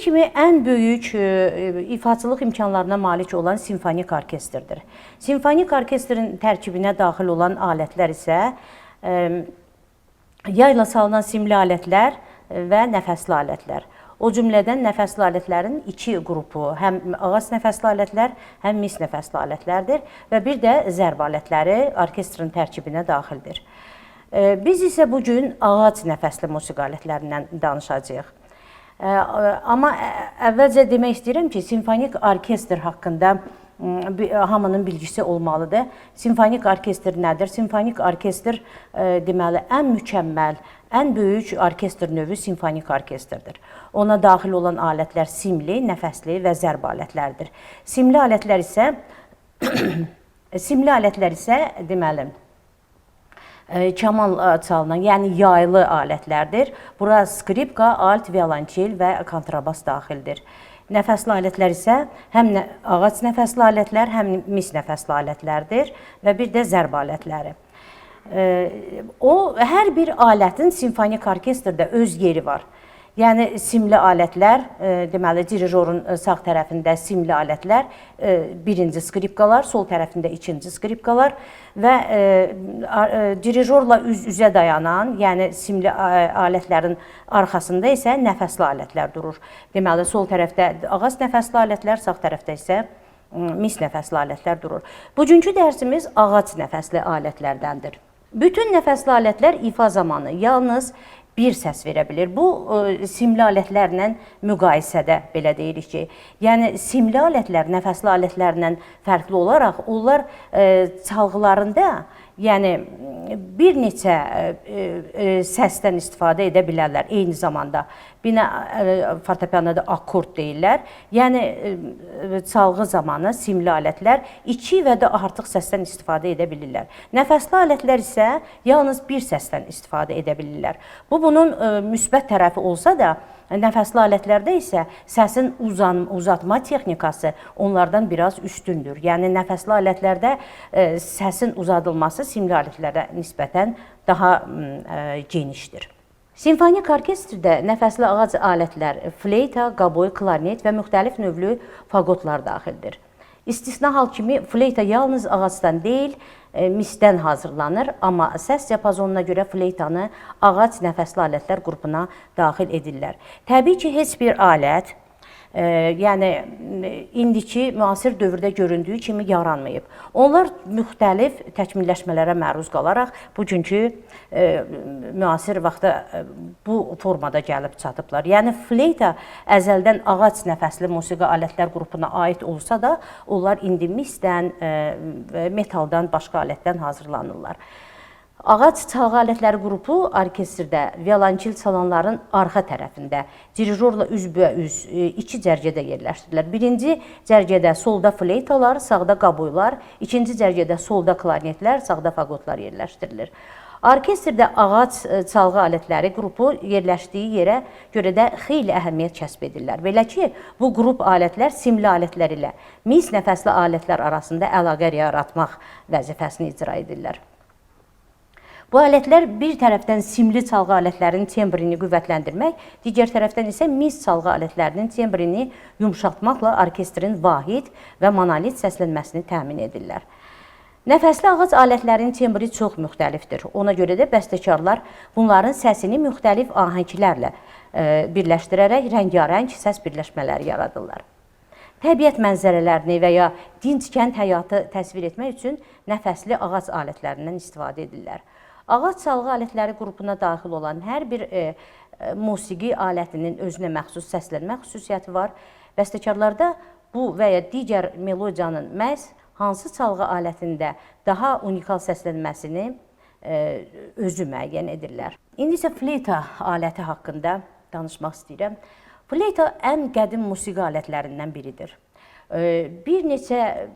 kimi ən böyük ifaçılıq imkanlarına malik olan simfonik orkestrdir. Simfonik orkestrin tərkibinə daxil olan alətlər isə yayla salınan simli alətlər və nəfəsli alətlər. O cümlədən nəfəsli alətlərin iki qrupu, həm ağac nəfəsli alətlər, həm mis nəfəsli alətlərdir və bir də zərb alətləri orkestrin tərkibinə daxildir. Biz isə bugün ağac nəfəsli musiqi alətlərindən danışacağıq. Amma əvvəlcə demək istəyirəm ki, simfonik orkestr haqqında hamının bilgisi olmalıdır. Simfonik orkestr nədir? Simfonik orkestr deməli ən mükəmməl, ən böyük orkestr növü simfonik orkestrdir. Ona daxil olan alətlər simli, nəfəsli və zərb alətlərdir. Simli alətlər isə deməli kaman çalınan, yəni yaylı alətlərdir. Bura skripka, alt, violonçel və kontrabas daxildir. Nəfəsli alətlər isə həm ağac nəfəsli alətlər, həm mis nəfəsli alətlərdir və bir də zərb alətləri. Hər bir alətin simfonik orkestrdə öz yeri var. Yəni simli alətlər, deməli dirijorun sağ tərəfində simli alətlər, birinci skripkalar, sol tərəfində ikinci skripkalar və dirijorla üz-üzə dayanan, yəni simli alətlərin arxasında isə nəfəsli alətlər durur. Deməli sol tərəfdə ağac nəfəsli alətlər, sağ tərəfdə isə mis nəfəsli alətlər durur. Bugünkü dərsimiz ağac nəfəsli alətlərdəndir. Bütün nəfəsli alətlər ifa zamanı yalnız bir səs verə bilir. Bu, simli alətlərlə müqayisədə belə deyirik ki, yəni simli alətlər nəfəsli alətlərlə fərqli olaraq, onlar çalğılarında yəni bir neçə səsdən istifadə edə bilərlər eyni zamanda. Fortepianoda akord deyirlər. Yəni çalğı zamanı simli alətlər 2 və də artıq səsdən istifadə edə bilirlər. Nəfəsli alətlər isə yalnız bir səsdən istifadə edə bilirlər. Bu bunun müsbət tərəfi olsa da, nəfəsli alətlərdə isə səsin uzatma texnikası onlardan biraz üstündür. Yəni nəfəsli alətlərdə səsin uzadılması simli alətlərə nisbətən daha genişdir. Simfonik orkestrdə nəfəsli ağac alətlər, fleyta, qaboy, klarnet və müxtəlif növlü fagotlar daxildir. İstisna hal kimi fleyta yalnız ağacdan deyil, misdən hazırlanır, amma səs diapazonuna görə fleytanı ağac nəfəsli alətlər qrupuna daxil edirlər. Təbii ki, heç bir alət, yəni indiki müasir dövrdə göründüyü kimi yaranmayıb. Onlar müxtəlif təkmilləşmələrə məruz qalaraq bugünkü müasir vaxtda bu formada gəlib çatıblar. Yəni fleyta əzəldən ağac nəfəsli musiqi alətlər qrupuna aid olsa da, onlar indi misdən, metaldan, başqa alətdən hazırlanırlar. Ağac çalğı alətləri qrupu orkestrdə violonçel çalanların arxa tərəfində dirijorla üzbəüz iki cərgədə yerləşdirilir. Birinci cərgədə solda fleytalar, sağda qaboylar, ikinci cərgədə solda klarnetlər, sağda fagotlar yerləşdirilir. Orkestrdə ağac çalğı alətləri qrupu yerləşdiyi yerə görə də xeyli əhəmiyyət kəsb edirlər. Belə ki, bu qrup alətlər simli alətlər ilə mis nəfəsli alətlər arasında əlaqə yaratmaq vəzifəsini icra edirlər. Bu alətlər bir tərəfdən simli çalğı alətlərinin tembrini qüvvətləndirmək, digər tərəfdən isə mis çalğı alətlərinin tembrini yumşaltmaqla orkestrin vahid və monolit səslənməsini təmin edirlər. Nəfəsli ağac alətlərinin tembri çox müxtəlifdir. Ona görə də bəstəkarlar bunların səsini müxtəlif ahənglərlə birləşdirərək rəngarəng səs birləşmələri yaradırlar. Təbiət mənzərələrini və ya dinc kənd həyatı təsvir etmək üçün nəfəsli ağac alətlərindən istifadə edirlər. Ağac çalğı alətləri qrupuna daxil olan hər bir musiqi alətinin özünə məxsus səslənmə xüsusiyyəti var. Bəstəkarlarda bu və ya digər melodiyanın məhz hansı çalğı alətində daha unikal səslənməsini özü müəyyən edirlər. İndi isə fleyta aləti haqqında danışmaq istəyirəm. Fleyta ən qədim musiqi alətlərindən biridir. Bir neçə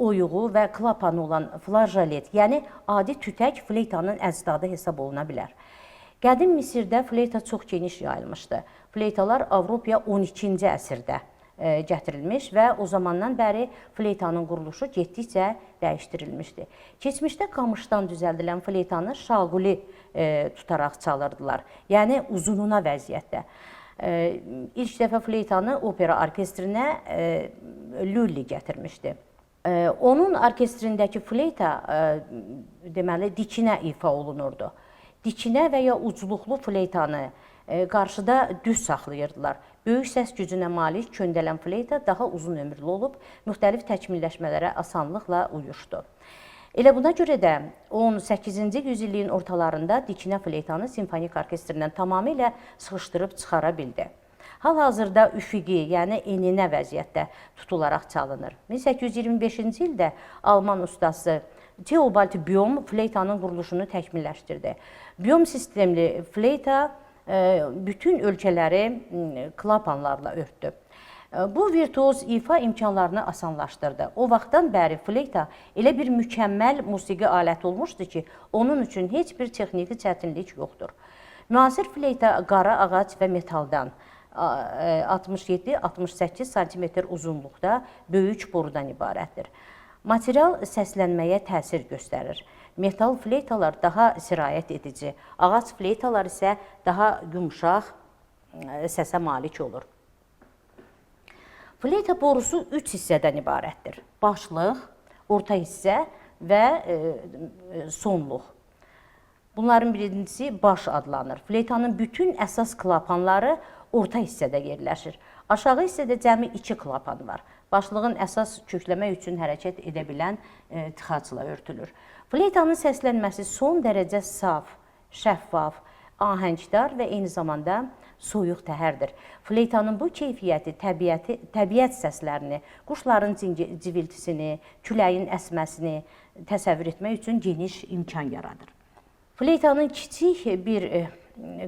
oyuğu və klapanı olan flajolet, yəni adi tütək fleytanın əcdadı hesab oluna bilər. Qədim Misirdə fleyta çox geniş yayılmışdı. Fleytalar Avropaya 12-ci əsrdə gətirilmiş və o zamandan bəri fleytanın quruluşu getdikcə dəyişdirilmişdi. Keçmişdə qamışdan düzəldilən fleytanı şaquli tutaraq çalırdılar, yəni uzununa vəziyyətdə. İlk dəfə fleytanı opera orkestrinə Lully gətirmişdi. Onun orkestrindəki fleyta deməli dikinə ifa olunurdu. Dikinə və ya ucluqlu fleytanı qarşıda düz saxlayırdılar. Böyük səs gücünə malik köndələn fleyta daha uzun ömürlü olub, müxtəlif təkmilləşmələrə asanlıqla uyuşdu. Elə buna görə də 18-ci yüzilliyin ortalarında dikinə fleytanı simfonik orkestrindən tamamilə sıxışdırıb çıxara bildi. Hal-hazırda üfüqi, yəni eninə vəziyyətdə tutularaq çalınır. 1825-ci ildə Alman ustası Theobald Böhm fleytanın quruluşunu təkmilləşdirdi. Böhm sistemli fleyta bütün ölkələri klapanlarla örtdü. Bu virtuoz ifa imkanlarını asanlaşdırdı. O vaxtdan bəri fleyta elə bir mükəmməl musiqi aləti olmuşdu ki, onun üçün heç bir texniki çətinlik yoxdur. Müasir fleyta qara ağac və metaldan 67-68 sm uzunluqda böyük borudan ibarətdir. Material səslənməyə təsir göstərir. Metal fleytalar daha sirayət edici, ağac fleytalar isə daha yumşaq səsə malik olur. Fleyta borusu 3 hissədən ibarətdir. Başlıq, orta hissə və sonluq. Bunların birincisi baş adlanır. Fleytanın bütün əsas klapanları orta hissədə yerləşir. Aşağı hissədə cəmi 2 klapan var. Başlığın əsas kökləmək üçün hərəkət edə bilən tıxacla örtülür. Fleytanın səslənməsi son dərəcə saf, şəffaf, ahəngdar və eyni zamanda soyuq təhərdir. Fleytanın bu keyfiyyəti təbiət səslərini, quşların civiltisini, küləyin əsməsini təsəvvür etmək üçün geniş imkan yaradır. Fleytanın kiçik bir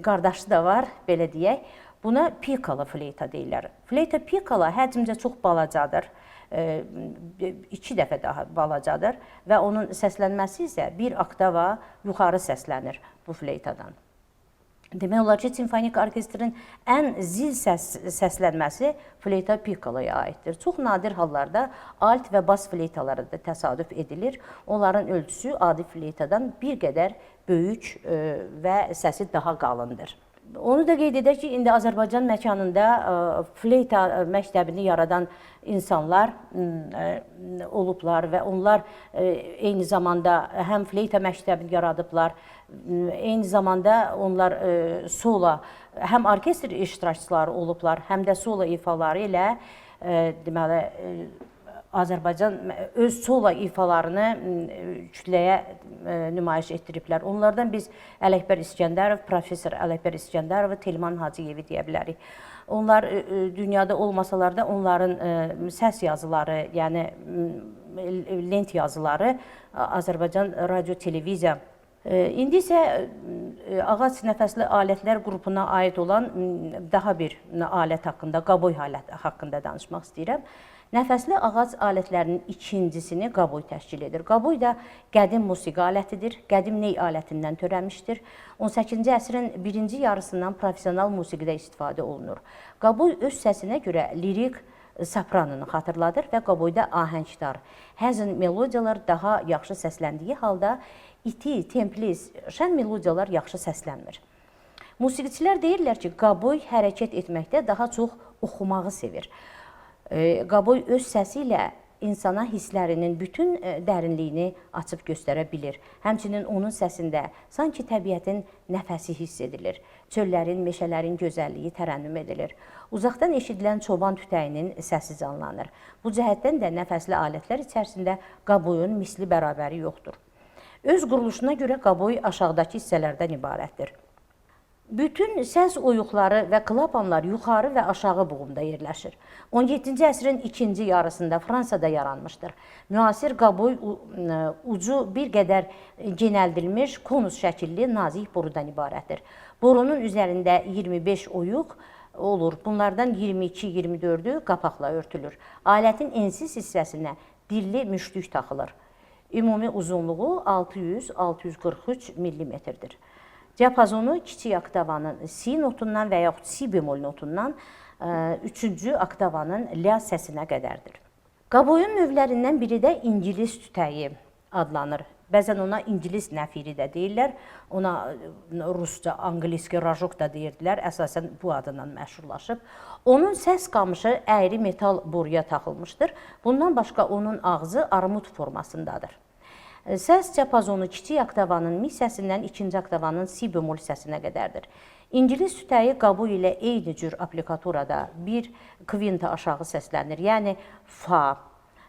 qardaşı da var, belə deyək. Buna piccolo fleyta deyirlər. Fleyta piccolo həcmcə çox balacadır, 2 dəfə daha balacadır və onun səslənməsi isə bir oktava yuxarı səslənir bu fleytadan. Demək olar ki, simfonik orkestrin ən zil səslənməsi fleyta piccoloya aiddir. Çox nadir hallarda alt və bas fleytalara da təsadüf edilir. Onların ölçüsü adi fleytadan bir qədər böyük və səsi daha qalındır. Onu da qeyd edək ki, indi Azərbaycan məkanında fleyta məktəbini yaradan insanlar olublar və onlar eyni zamanda həm fleyta məktəbini yaradıblar, eyni zamanda onlar sola, həm orkestr iştirakçıları olublar, həm də sola ifaları ilə deməli Azərbaycan öz sola ifalarını kütləyə nümayiş etdiriblər. Onlardan biz Ələkbər İskəndərov, professor Ələkbər İskəndərov, Telman Hacıyevi deyə bilərik. Onlar dünyada olmasalar da onların səs yazıları, yəni lent yazıları Azərbaycan radio televiziya. İndi isə ağac nəfəsli alətlər qrupuna aid olan daha bir alət haqqında, qaboy alət haqqında danışmaq istəyirəm. Nəfəsli ağac alətlərinin ikincisini qaboy təşkil edir. Qaboy da qədim musiqi alətidir, qədim ney alətindən törənmişdir. 18-ci əsrin birinci yarısından professional musiqidə istifadə olunur. Qaboy öz səsinə görə lirik sopranını xatırladır və qaboyda ahəngdar, həzin melodiyalar daha yaxşı səsləndiyi halda iti, templis, şən melodiyalar yaxşı səslənmir. Musiqiçilər deyirlər ki, qaboy hərəkət etməkdə daha çox oxumağı sevir. Qaboy öz səsi ilə insana hisslərinin bütün dərinliyini açıb göstərə bilir. Həmçinin onun səsində sanki təbiətin nəfəsi hiss edilir. Çöllərin, meşələrin gözəlliyi tərənnüm edilir. Uzaqdan eşidilən çoban tütəyinin səsi canlanır. Bu cəhətdən də nəfəsli alətlər içərisində qaboyun misli bərabəri yoxdur. Öz quruluşuna görə qaboy aşağıdakı hissələrdən ibarətdir. Bütün səs oyuqları və klapanlar yuxarı və aşağı buğumda yerləşir. 17-ci əsrin ikinci yarısında Fransada yaranmışdır. Müasir qaboy ucu bir qədər genəldilmiş konus şəkilli nazik borudan ibarətdir. Borunun üzərində 25 oyuq olur. Bunlardan 22-24-ü qapaqla örtülür. Alətin ensiz hissəsinə dilli müştük taxılır. Ümumi uzunluğu 600-643 mm-dir. Diapazonu kiçik oktavanın si notundan və yaxud si bemol notundan 3-cü oktavanın la səsinə qədərdir. Qaboyun növlərindən biri də İngilis tütəyi. adlanır. Bəzən ona ingilis nəfiri də deyirlər, ona rusca, angliski rajok da deyirdilər, əsasən bu adından məşhurlaşıb. Onun səs qamışı əyri metal boruya taxılmışdır. Bundan başqa onun ağzı armud formasındadır. Səs diapazonu kiçik oktavanın mi səsindən ikinci oktavanın si bemol səsinə qədərdir. İngilis tütəyi qabuğu ilə eyni cür aplikaturada bir kvinta aşağı səslənir, yəni fa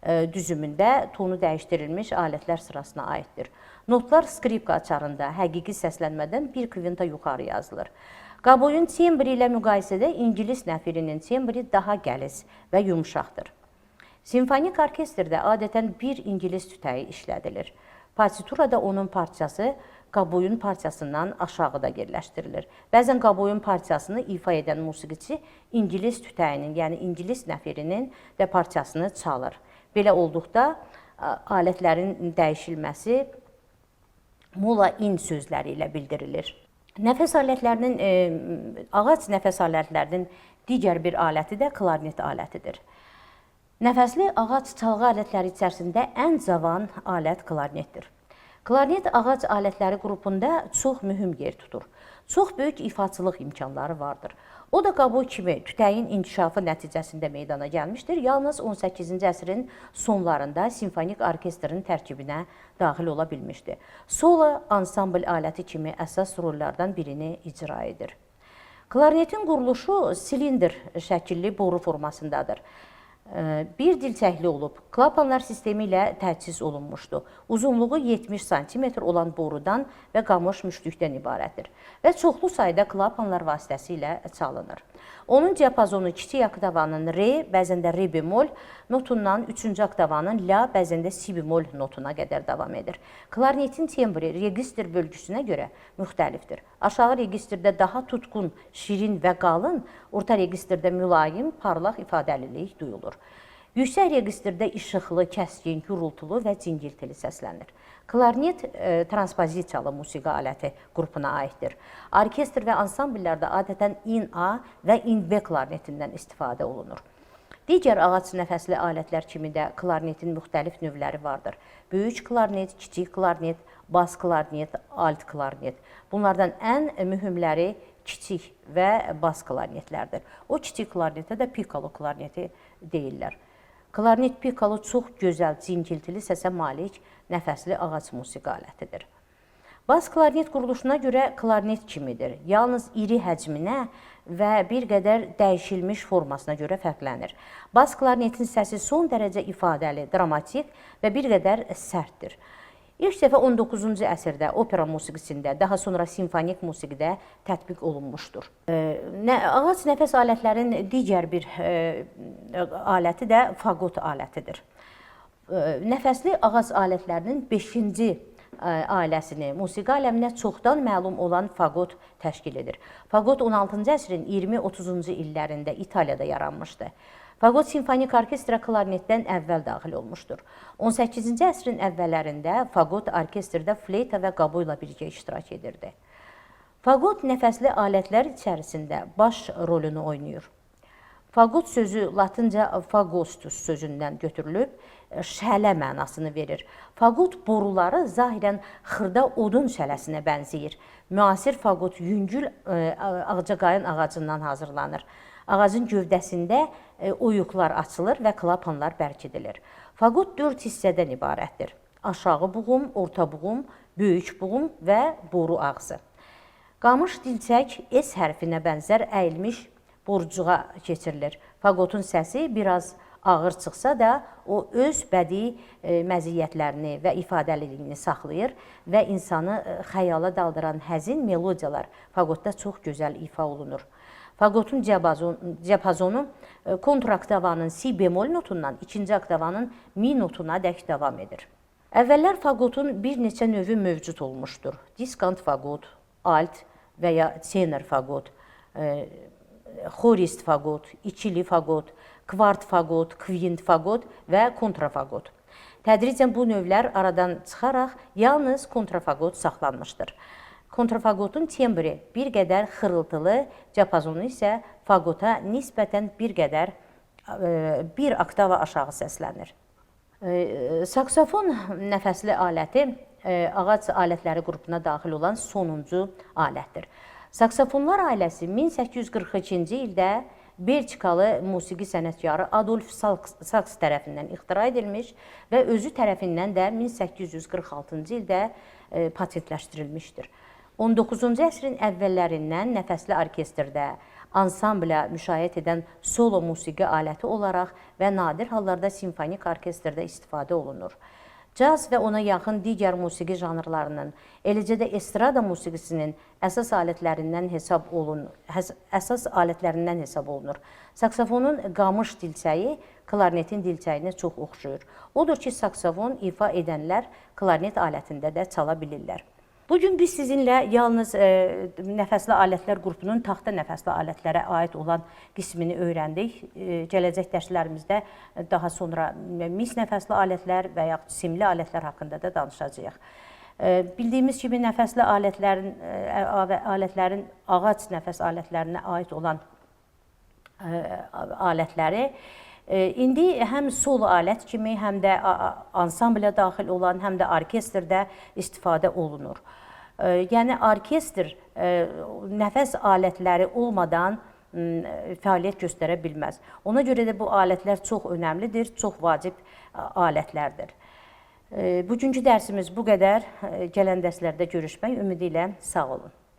düzümündə tonu dəyişdirilmiş alətlər sırasına aiddir. Notlar skripka açarında həqiqi səslənmədən bir kvinta yuxarı yazılır. Qabuğun tembri ilə müqayisədə ingilis nəfirinin tembri daha gəliz və yumuşaqdır. Simfonik orkestrdə adətən bir ingilis tütəyi işlədilir. Partiturada onun parçası qabuğun parçasından aşağıda yerləşdirilir. Bəzən qabuğun parçasını ifa edən musiqiçi ingilis tütəyinin, yəni ingilis nəfirinin də parçasını çalır. Belə olduqda alətlərin dəyişilməsi mola in sözləri ilə bildirilir. Nəfəs alətlərinin, ağac nəfəs alətlərinin digər bir aləti də klarnet alətidir. Nəfəsli ağac çalğı alətləri içərisində ən cavan alət klarnetdir. Klarnet ağac alətləri qrupunda çox mühüm yer tutur. Çox böyük ifaçılıq imkanları vardır. O da qabuğu kimi tütəyin inkişafı nəticəsində meydana gəlmişdir. Yalnız 18-ci əsrin sonlarında simfonik orkestrin tərkibinə daxil ola bilmişdir. Solo ansambl aləti kimi əsas rollardan birini icra edir. Klarnetin quruluşu silindr şəkilli boru formasındadır. Bir dilçəkli olub, klapanlar sistemi ilə təchiz olunmuşdur. Uzunluğu 70 sm olan borudan və qamış müştükdən ibarətdir və çoxlu sayda klapanlar vasitəsilə çalınır. Onun diapazonu kiçik oktavanın re, bəzən də re bemol notundan 3-cü oktavanın la, bəzən də si bemol notuna qədər davam edir. Klarnetin tembri registr bölgüsünə görə müxtəlifdir. Aşağı registrdə daha tutqun, şirin və qalın, orta registrdə mülayim, parlaq ifadəlilik duyulur. Yüksək registrdə işıqlı, kəskin, gurultulu və cingiltili səslənir. Klarnet transpozisiyalı musiqi aləti qrupuna aiddir. Orkestr və ansambllərdə adətən in-A və in-B klarnetindən istifadə olunur. Digər ağac nəfəsli alətlər kimi də klarnetin müxtəlif növləri vardır. Böyük klarnet, kiçik klarnet, bas klarnet, alt klarnet. Bunlardan ən mühümləri kiçik və bas klarnetlərdir. O kiçik klarnetə də pikolo klarneti deyirlər. Klarnet pikolo çox gözəl, cingiltili səsə malik nəfəsli ağac musiqi alətidir. Bas klarnet quruluşuna görə klarnet kimidir. Yalnız iri həcminə və bir qədər dəyişilmiş formasına görə fərqlənir. Bas klarnetin səsi son dərəcə ifadəli, dramatik və bir qədər sərtdir. İlk dəfə 19-cu əsrdə opera musiqisində, daha sonra simfonik musiqidə tətbiq olunmuşdur. Ağac nəfəs alətlərin digər bir aləti də faqot alətidir. Nəfəsli ağac alətlərinin 5-ci ailəsini musiqi aləminə çoxdan məlum olan faqot təşkil edir. Faqot 16-cı əsrin 20-30-cu illərində İtaliyada yaranmışdı. Faqot simfonik orkestra klarnetdən əvvəl daxil olmuşdur. 18-ci əsrin əvvəllərində faqot orkestrdə fleyta və qabuğu ilə birgə iştirak edirdi. Faqot nəfəsli alətlər içərisində baş rolunu oynayır. Faqot sözü latınca fagostus sözündən götürülüb, şələ mənasını verir. Faqot boruları zahirən xırda odun şələsinə bənzəyir. Müasir faqot yüngül ağcaqayın ağacından hazırlanır. Ağacın gövdəsində oyuqlar açılır və klapanlar bərkidilir. Faqot 4 hissədən ibarətdir. Aşağı buğum, orta buğum, böyük buğum və boru ağzı. Qamış dilçək S hərfinə bənzər əyilmiş borucuğa keçirilir. Faqotun səsi biraz ağır çıxsa da, o öz bədii məziyyətlərini və ifadəliliyini saxlayır və insanı xəyala daldıran həzin melodiyalar faqotda çox gözəl ifa olunur. Faqotun diapazonu kontraktavanın si bemol notundan 2-ci oktavanın mi notuna dək davam edir. Əvvəllər faqotun bir neçə növü mövcud olmuşdur. Diskant faqot, alt və ya tenor faqot, xorist faqot, ikili faqot, kvart faqot, kvint faqot və kontrafaqot. Tədricən bu növlər aradan çıxaraq yalnız kontrafaqot saxlanmışdır. Kontrafaqotun tembri bir qədər xırıltılı, diapazonu isə faqota nisbətən bir qədər bir oktava aşağı səslənir. Saksofon nəfəsli aləti ağac alətləri qrupuna daxil olan sonuncu alətdir. Saksofonlar ailəsi 1842-ci ildə Belçikalı musiqi sənətkarı Adolf Saks tərəfindən ixtira edilmiş və özü tərəfindən də 1846-cı ildə patentləşdirilmişdir. 19-cu əsrin əvvəllərindən nəfəsli orkestrdə, ansamblə müşayiət edən solo musiqi aləti olaraq və nadir hallarda simfonik orkestrdə istifadə olunur. Caz və ona yaxın digər musiqi janrlarının, eləcə də estrada musiqisinin əsas alətlərindən hesab olunur. Saksofonun qamış dilçəyi klarnetin dilçəyinə çox oxşuyur. Odur ki, saksofon ifa edənlər klarnet alətində də çala bilirlər. Bugün biz sizinlə yalnız nəfəsli alətlər qrupunun taxta nəfəsli alətlərə aid olan qismini öyrəndik. Gələcək dərslərimizdə daha sonra mis nəfəsli alətlər və yaxud simli alətlər haqqında da danışacağıq. Bildiyimiz kimi nəfəsli alətlərin ağac nəfəs alətlərinə aid olan alətləri indi həm solo alət kimi, həm də ansamblə daxil olan, həm də orkestrdə istifadə olunur. Yəni, orkestr nəfəs alətləri olmadan fəaliyyət göstərə bilməz. Ona görə də bu alətlər çox önəmlidir, çox vacib alətlərdir. Bugünkü dərsimiz bu qədər. Gələn dərslərdə görüşmək ümidi ilə sağ olun.